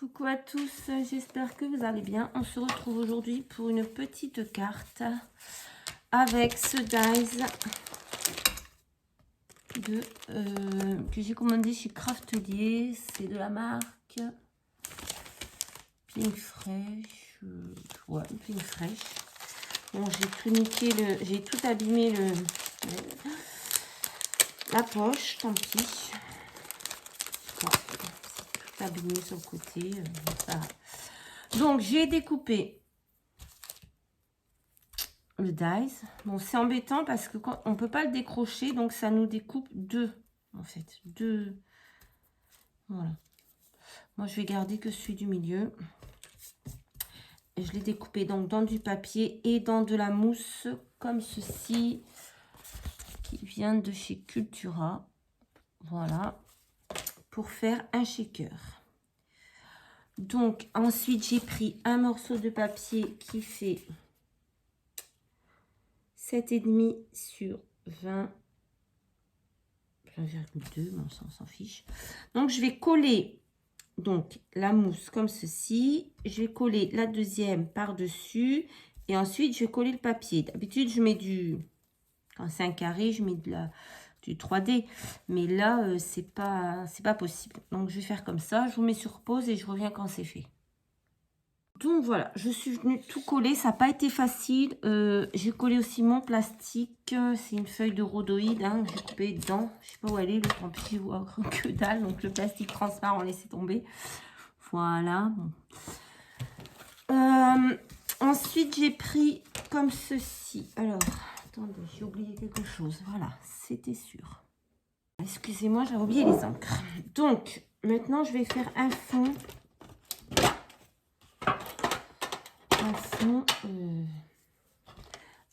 Coucou à tous, j'espère que vous allez bien. On se retrouve aujourd'hui pour une petite carte avec ce dies que j'ai commandé chez Craftelier. C'est de la marque Pink Fresh. Ouais, Pink Fresh. Bon, j'ai tout niqué, j'ai tout abîmé la poche, tant pis. Bon, tout abîmé sur le côté. Ça va. Donc, j'ai découpé le dies. Bon, c'est embêtant parce que quand on peut pas le décrocher, donc ça nous découpe deux, en fait. Deux. Voilà. Moi, je vais garder que celui du milieu. Et je l'ai découpé donc dans du papier et dans de la mousse, comme ceci, qui vient de chez Cultura. Voilà. Pour faire un shaker. Donc, ensuite, j'ai pris un morceau de papier qui fait 7,5 sur 20. 1,2, mais on s'en fiche. Donc, je vais coller donc la mousse comme ceci. Je vais coller la deuxième par-dessus. Et ensuite, je vais coller le papier. D'habitude, je mets quand c'est un carré, je mets du 3D. Mais là, c'est pas possible. Donc, je vais faire comme ça. Je vous mets sur pause et je reviens quand c'est fait. Donc voilà, je suis venue tout coller, ça n'a pas été facile. J'ai collé aussi mon plastique, c'est une feuille de rhodoïde, hein, j'ai coupé dedans. Je ne sais pas où elle est, le tant pis, que dalle. Donc le plastique transparent, laissez tomber. Voilà. Ensuite, j'ai pris comme ceci. Alors, attendez, j'ai oublié quelque chose. Voilà, c'était sûr. Excusez-moi, j'ai oublié les encres. Donc, maintenant, je vais faire un fond.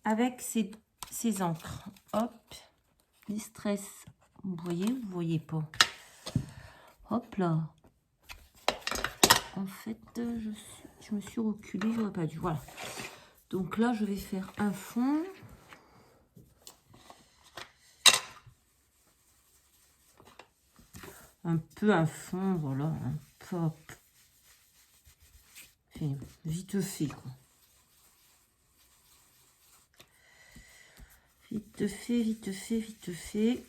Avec ces encres. Hop, Distress. Vous voyez pas. Hop là. En fait, je me suis reculée, j'aurais pas dû. Voilà. Donc là, je vais faire un fond. Un peu un fond, voilà. Un pop. Vite fait, quoi. Vite fait, vite fait, vite fait.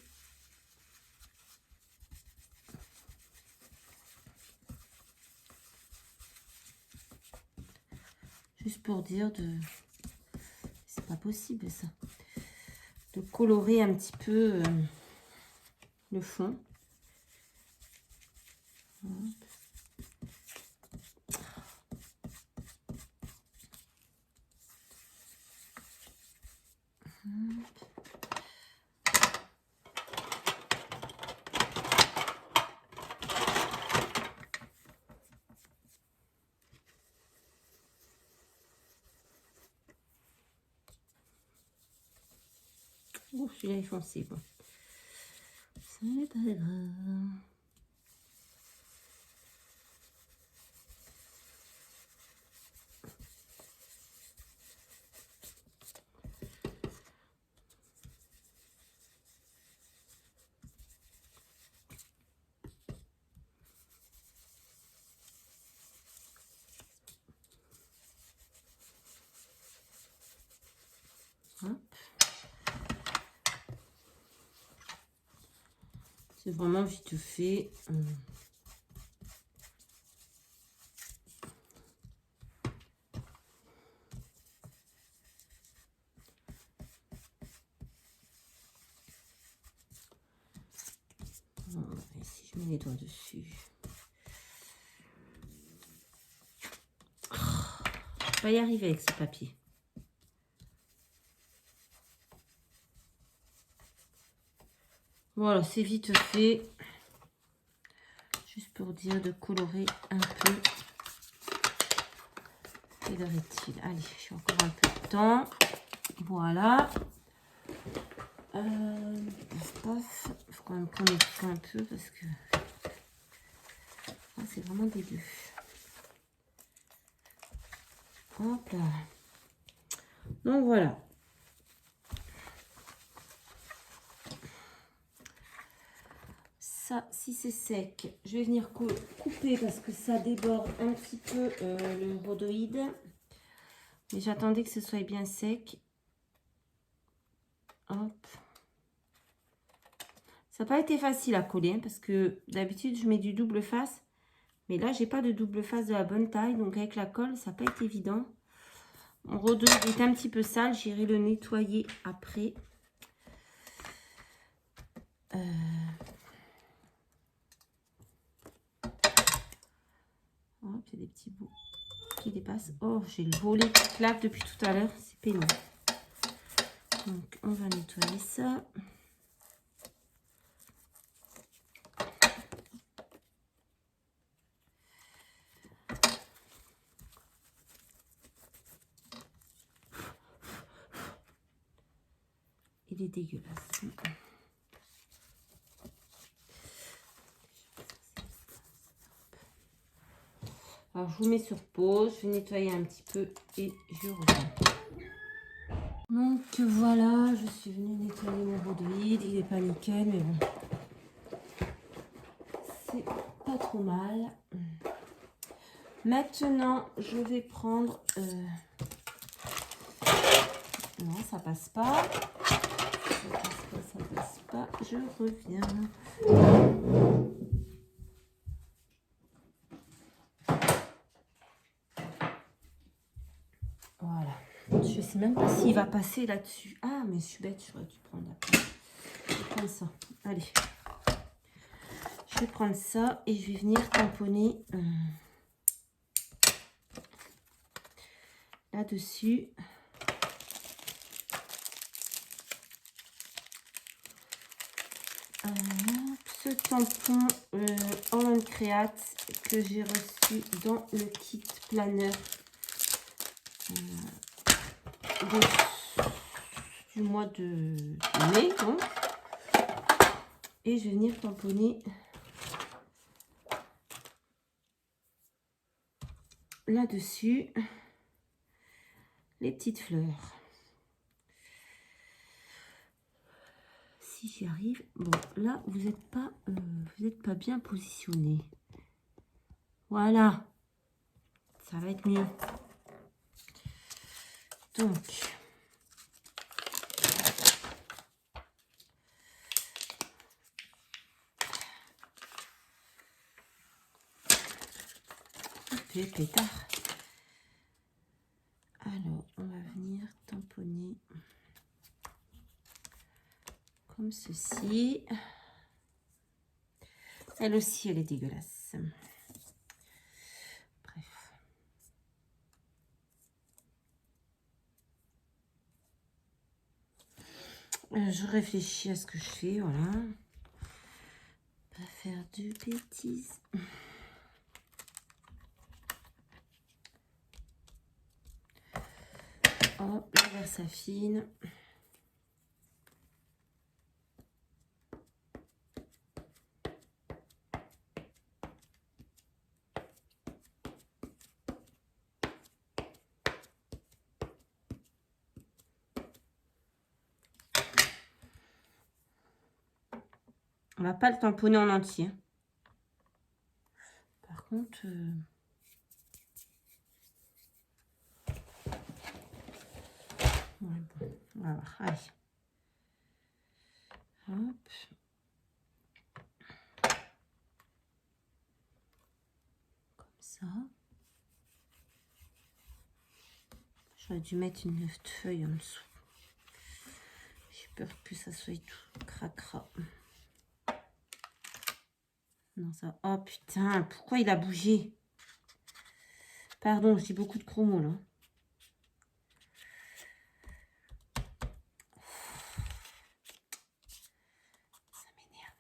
Juste pour dire c'est pas possible ça. De colorer un petit peu le fond. Oh, celui-là est foncé. Bon. C'est pas grave. C'est vraiment vite fait. Et si je mets les doigts dessus. Oh, je vais y arriver avec ce papier. Voilà, c'est vite fait. Juste pour dire de colorer un peu. Quelle heure est-il? Allez, je suis encore un peu de temps. Voilà. Paf. Il faut quand même qu'on nettoie un peu parce que c'est vraiment dégueu. Hop là. Donc voilà. ça, si c'est sec, je vais venir couper parce que ça déborde un petit peu le rhodoïde. Mais j'attendais que ce soit bien sec. Hop. Ça n'a pas été facile à coller, hein, parce que d'habitude, je mets du double face. Mais là, j'ai pas de double face de la bonne taille. Donc, avec la colle, ça n'a pas été évident. Mon rhodoïde est un petit peu sale. J'irai le nettoyer après. Hop, il y a des petits bouts qui dépassent. Oh, j'ai le volet qui claque depuis tout à l'heure. C'est pénible. Donc, on va nettoyer ça. Il est dégueulasse. Alors, je vous mets sur pause. Je vais nettoyer un petit peu et je reviens. Donc, voilà. Je suis venue nettoyer mon rhodoïde. Il n'est pas nickel, mais bon. C'est pas trop mal. Maintenant, je vais prendre... Non, ça passe pas. Ça passe pas. Je reviens. Voilà. Je sais même pas s'il va passer là-dessus. Ah, mais je suis bête, j'aurais dû prendre la place. Je vais prendre ça. Allez. Je vais prendre ça et je vais venir tamponner là-dessus. Ce tampon Holland Create que j'ai reçu dans le kit planeur du mois de mai. Donc. Et je vais venir tamponner là-dessus les petites fleurs. Si j'y arrive. Bon, là, vous n'êtes pas bien positionné. Voilà. Ça va être mieux. Donc, pétard. Alors, on va venir tamponner comme ceci. Elle aussi, elle est dégueulasse. Bref. Je réfléchis à ce que je fais, voilà. Pas faire de bêtises. Hop, je verse ça fine. On va pas le tamponner en entier. Par contre, ouais, bon, on va voir. Allez. Hop. Comme ça. J'aurais dû mettre une feuille en dessous. J'ai peur que ça soit tout cracra. Non, ça... Oh putain, pourquoi il a bougé? Pardon, j'ai beaucoup de chromos là. Ça m'énerve.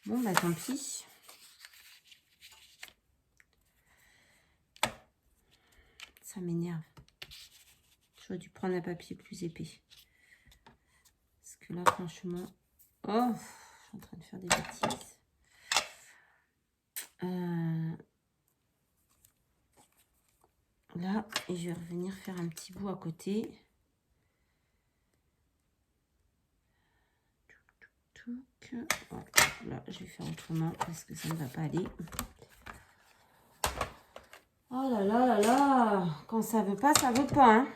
Bon, bah tant pis. Ça m'énerve. J'aurais dû prendre un papier plus épais. Parce que là, franchement... Oh, je suis en train de faire des bêtises. Là, et je vais revenir faire un petit bout à côté. Voilà. Là, je vais faire autrement parce que ça ne va pas aller. Oh là là là là, quand ça veut pas, ça veut pas. Hein.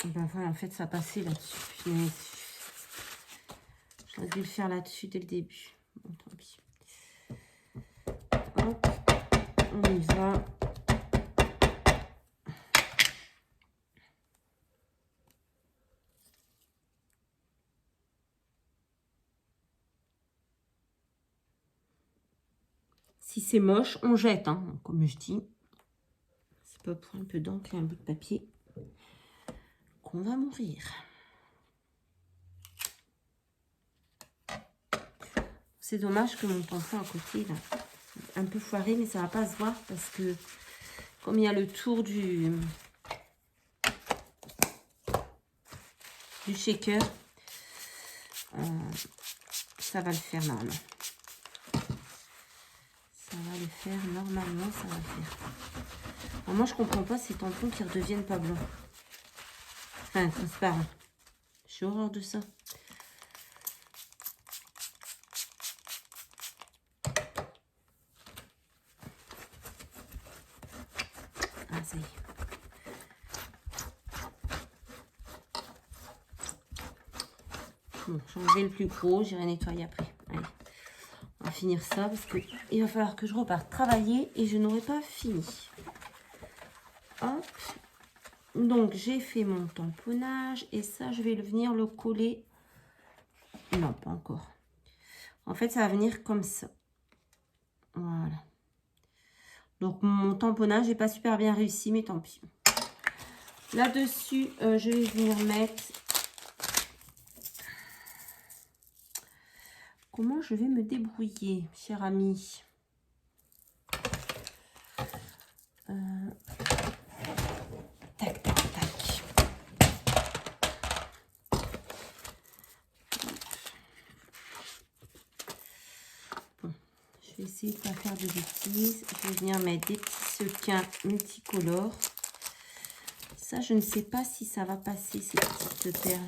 Ben voilà, en fait, ça passait là-dessus. J'aurais dû le faire là-dessus dès le début. Bon, tant pis. Hop, on y va. Si c'est moche, on jette, hein, comme je dis. C'est pas pour un peu d'encre et un bout de papier qu'on va mourir. C'est dommage que mon tampon à côté, là, un peu foiré, mais ça va pas se voir parce que comme il y a le tour du shaker, ça va le faire normalement. Ça va le faire normalement, ça va le faire. Alors moi, je comprends pas ces tampons qui redeviennent pas blancs. Enfin, transparents. J'ai horreur de ça. Ah, ça y est. Bon, j'ai enlevé le plus gros, j'irai nettoyer après. Allez, on va finir ça parce qu'il va falloir que je reparte travailler et je n'aurai pas fini. Hop. Donc, j'ai fait mon tamponnage et ça, je vais venir le coller. Non, pas encore. En fait, ça va venir comme ça. Voilà. Donc, mon tamponnage n'est pas super bien réussi, mais tant pis. Là-dessus, je vais venir mettre... Comment je vais me débrouiller, cher ami? Tac, tac, tac. Bon, je vais essayer de ne pas faire de bêtises. Je vais venir mettre des petits sequins multicolores. Ça, je ne sais pas si ça va passer, ces petites perles.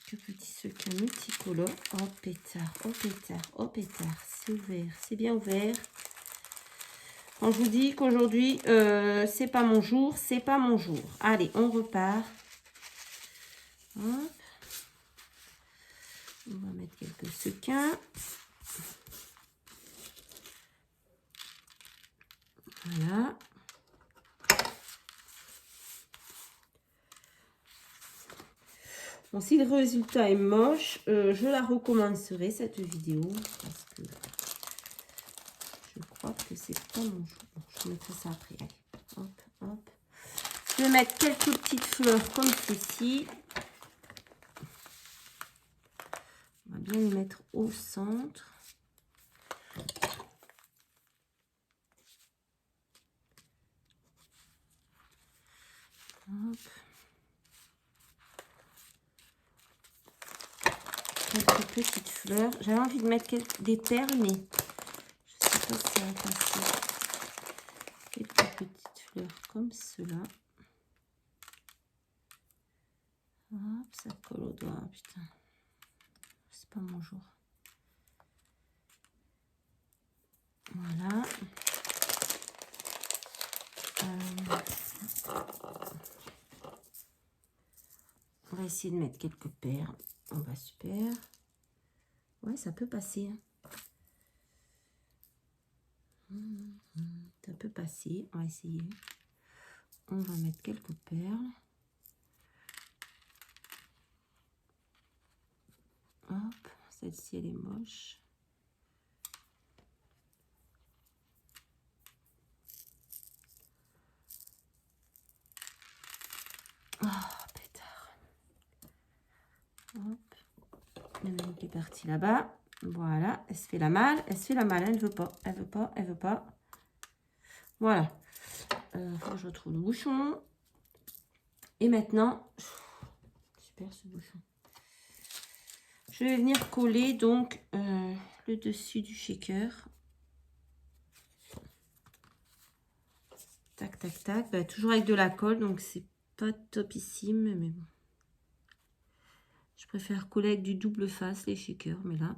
Que petits sequins multicolores. Oh pétard, oh pétard, oh pétard. C'est ouvert, c'est bien ouvert. Quand je vous dis qu'aujourd'hui, c'est pas mon jour, c'est pas mon jour. Allez, on repart. Hop. On va mettre quelques sequins. Voilà. Bon, si le résultat est moche, je la recommencerai cette vidéo parce que je crois que c'est pas mon jour. Bon, je mettrai ça après. Allez, hop, hop. Je vais mettre quelques petites fleurs comme ceci. On va bien les mettre au centre. Hop. Quelques petites fleurs. J'avais envie de mettre des perles, mais je ne sais pas si ça va passer. Quelques petites fleurs comme cela. Hop, ça colle au doigt. Putain, c'est pas mon jour. Voilà. On va essayer de mettre quelques perles. On va super. Ouais, ça peut passer. Ça peut passer. On va essayer. On va mettre quelques perles. Hop, celle-ci elle est moche. Oh, pétard. Hop. Il y en a une qui est partie là-bas. Voilà, elle se fait la malle. Elle se fait la malle, elle ne veut pas. Elle veut pas, elle veut pas. Voilà. Faut que je retrouve le bouchon. Et maintenant, super ce bouchon. Je vais venir coller donc le dessus du shaker. Tac, tac, tac. Bah, toujours avec de la colle, donc c'est pas topissime, mais bon. Je préfère coller avec du double face les shakers, mais là.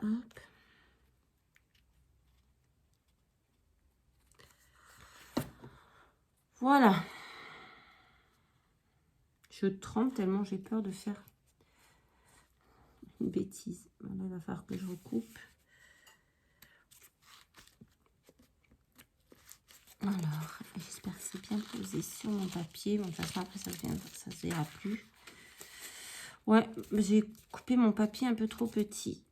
Hop. Voilà. Je tremble tellement j'ai peur de faire une bêtise. Voilà, il va falloir que je recoupe. Alors, j'espère que c'est bien posé sur mon papier. Bon, de toute façon, après, ça se verra plus. Ouais, j'ai coupé mon papier un peu trop petit.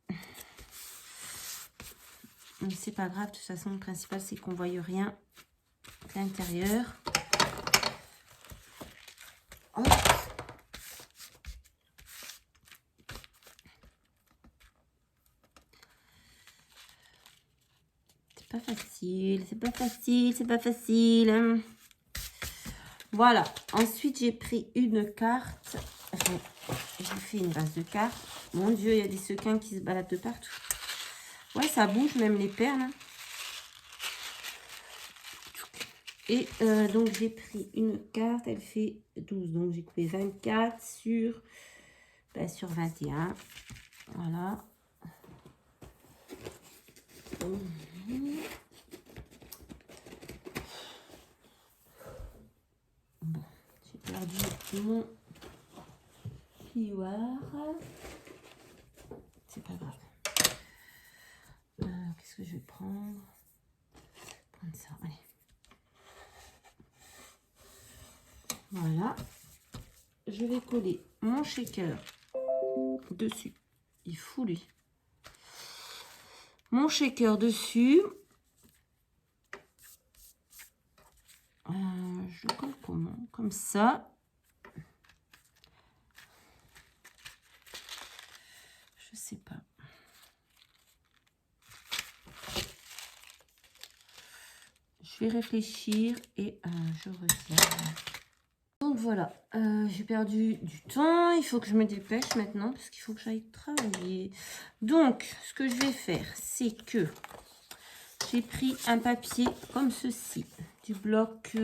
Mais c'est pas grave, de toute façon, le principal, c'est qu'on ne voie rien à l'intérieur. Hop. C'est pas facile, c'est pas facile, c'est pas facile. Voilà, ensuite j'ai pris une carte. J'ai fait une base de cartes. Mon Dieu, il y a des sequins qui se baladent de partout. Ouais, ça bouge, même les perles. Et donc, j'ai pris une carte, elle fait 12. Donc, j'ai coupé 24 sur 21. Voilà. Bon, j'ai perdu mon plioir. C'est pas grave. Qu'est-ce que je vais prendre? Prendre ça, allez. Voilà. Je vais coller mon shaker dessus. Il fout lui. Mon shaker dessus. Je le colle comment? Comme ça. Je sais pas. Je vais réfléchir et je reviens. Donc voilà, j'ai perdu du temps. Il faut que je me dépêche maintenant parce qu'il faut que j'aille travailler. Donc, ce que je vais faire, c'est que j'ai pris un papier comme ceci, du bloc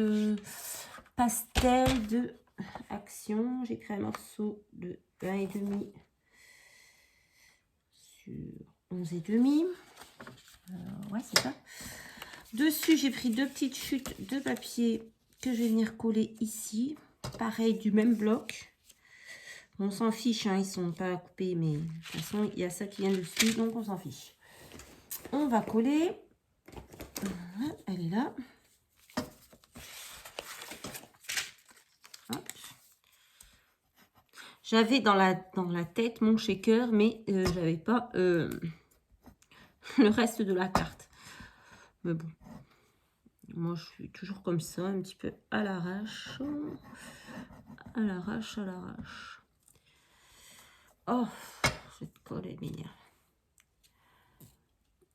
pastel de Action. J'ai pris un morceau de 1,5 sur 11,5. Ouais, c'est ça. Dessus, j'ai pris 2 petites chutes de papier que je vais venir coller ici. Pareil, du même bloc. On s'en fiche, hein, ils sont pas coupés, mais de toute façon, il y a ça qui vient dessus, donc on s'en fiche. On va coller. Voilà, elle est là. J'avais dans la tête mon shaker, mais j'avais pas le reste de la carte. Mais bon, moi je suis toujours comme ça, un petit peu à l'arrache. À l'arrache, à l'arrache. Oh, cette colle est mignonne.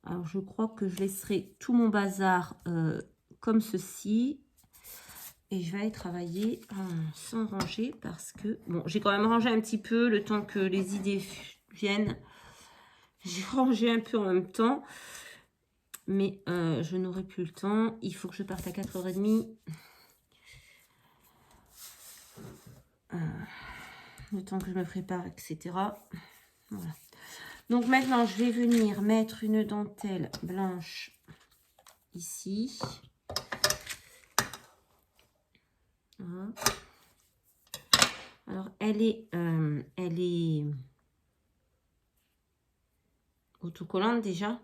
Alors, je crois que je laisserai tout mon bazar comme ceci. Et je vais aller travailler sans ranger parce que... Bon, j'ai quand même rangé un petit peu le temps que les idées viennent. J'ai rangé un peu en même temps. Mais je n'aurai plus le temps. Il faut que je parte à 4h30. Le temps que je me prépare, etc. Voilà. Donc maintenant, je vais venir mettre une dentelle blanche ici. Voilà. Alors, elle est autocollante déjà.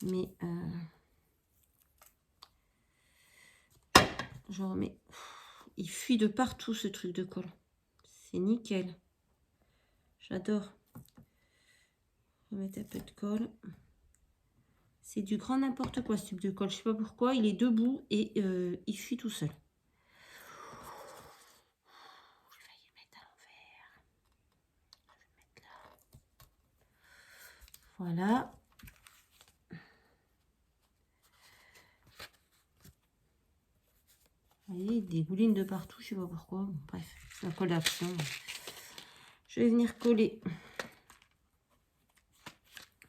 Mais je remets. Il fuit de partout ce truc de colle. C'est nickel. J'adore. Remettre un peu de colle. C'est du grand n'importe quoi ce tube de colle. Je sais pas pourquoi. Il est debout et il fuit tout seul. Je vais y mettre à l'envers. Je vais mettre là. Voilà. Vous voyez, des goulines de partout, je sais pas pourquoi. Bref, la colle d'action. Je vais venir coller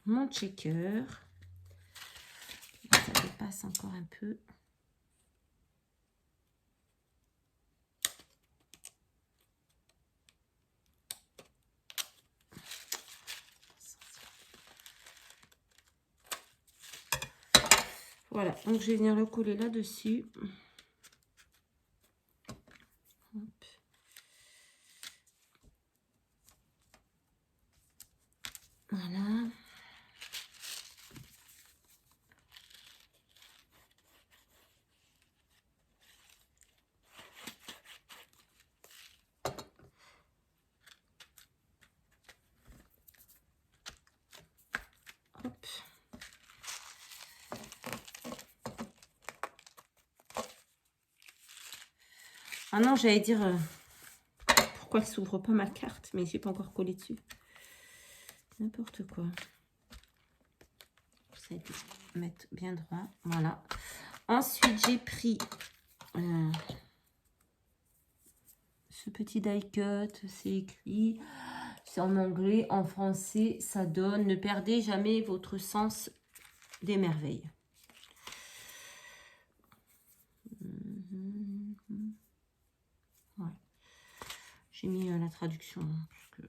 mon checker. Ça dépasse encore un peu. Voilà, donc je vais venir le coller là-dessus. Voilà. Hop. Ah non, j'allais dire pourquoi elle s'ouvre pas ma carte, mais j'ai pas encore collé dessus. N'importe quoi. Ça a été mettre bien droit. Voilà. Ensuite, j'ai pris ce petit die cut. C'est écrit, c'est en anglais, en français, ça donne: ne perdez jamais votre sens des merveilles. Ouais. J'ai mis la traduction. Parce que...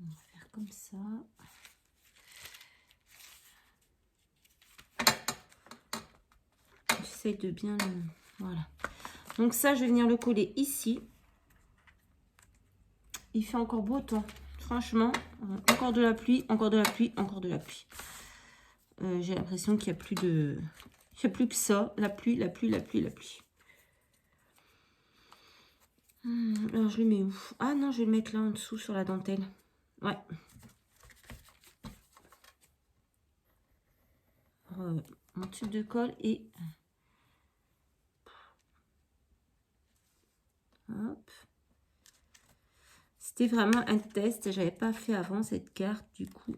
On va faire comme ça. J'essaie de bien le... Voilà. Donc ça, je vais venir le coller ici. Il fait encore beau temps. Franchement, encore de la pluie, encore de la pluie, encore de la pluie. J'ai l'impression qu'il n'y a plus de... Il n'y a plus que ça. La pluie, la pluie, la pluie, la pluie. Alors, je le mets où? Ah non, je vais le mettre là en dessous sur la dentelle. Ouais. Mon tube de colle et... Hop. C'était vraiment un test. J'avais pas fait avant cette carte. Du coup,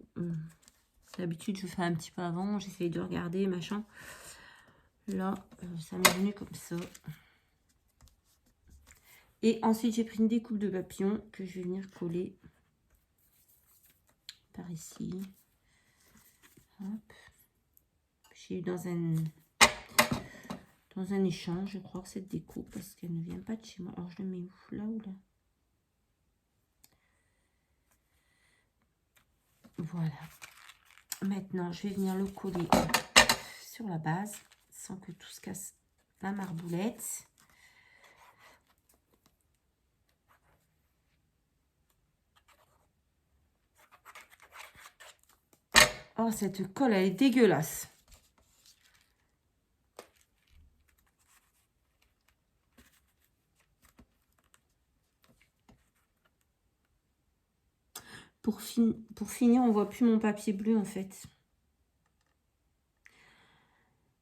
d'habitude, je fais un petit peu avant. J'essaye de regarder, machin. Là, ça m'est venu comme ça. Et ensuite, j'ai pris une découpe de papillon que je vais venir coller par ici. Hop. J'ai eu dans un échange, je crois, que cette découpe, parce qu'elle ne vient pas de chez moi. Alors, je le mets où? Là ou là? Voilà. Maintenant, je vais venir le coller sur la base, sans que tout se casse la marboulette. Oh, cette colle, elle est dégueulasse. Pour finir, on voit plus mon papier bleu, en fait.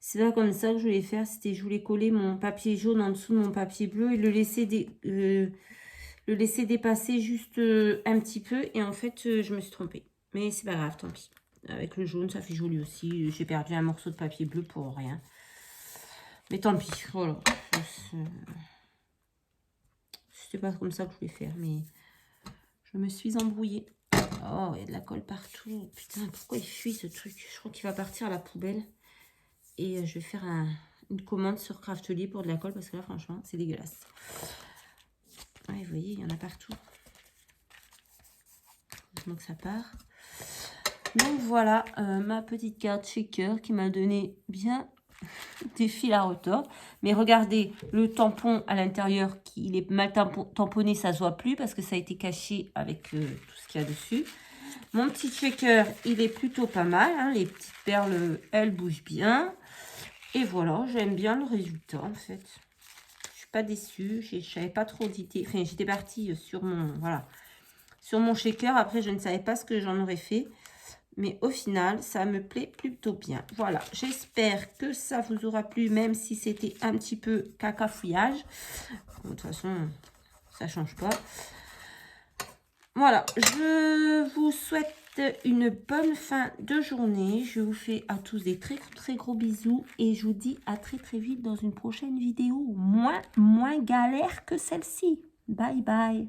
C'est là comme ça que je voulais faire. C'était, je voulais coller mon papier jaune en dessous de mon papier bleu et le laisser, dépasser juste un petit peu. Et en fait, je me suis trompée. Mais c'est pas grave, tant pis. Avec le jaune, ça fait joli aussi. J'ai perdu un morceau de papier bleu pour rien. Mais tant pis, voilà. C'était pas comme ça que je voulais faire, mais je me suis embrouillée. Oh, il y a de la colle partout. Putain, pourquoi il fuit ce truc? Je crois qu'il va partir à la poubelle. Et je vais faire une commande sur Craftly pour de la colle parce que là, franchement, c'est dégueulasse. Ouais, vous voyez, il y en a partout. Donc ça part. Donc voilà, ma petite carte shaker qui m'a donné bien des fils à retordre. Mais regardez, le tampon à l'intérieur, il est mal tamponné, ça se voit plus parce que ça a été caché avec tout ce qu'il y a dessus. Mon petit shaker, il est plutôt pas mal. Hein, les petites perles, elles bougent bien. Et voilà, j'aime bien le résultat en fait. Je suis pas déçue, je n'avais pas trop d'idées. Enfin, j'étais partie sur mon shaker. Après, je ne savais pas ce que j'en aurais fait. Mais au final, ça me plaît plutôt bien. Voilà, j'espère que ça vous aura plu, même si c'était un petit peu cacafouillage. De toute façon, ça change pas. Voilà, je vous souhaite une bonne fin de journée. Je vous fais à tous des très très gros bisous et je vous dis à très très vite dans une prochaine vidéo moins galère que celle-ci. Bye bye.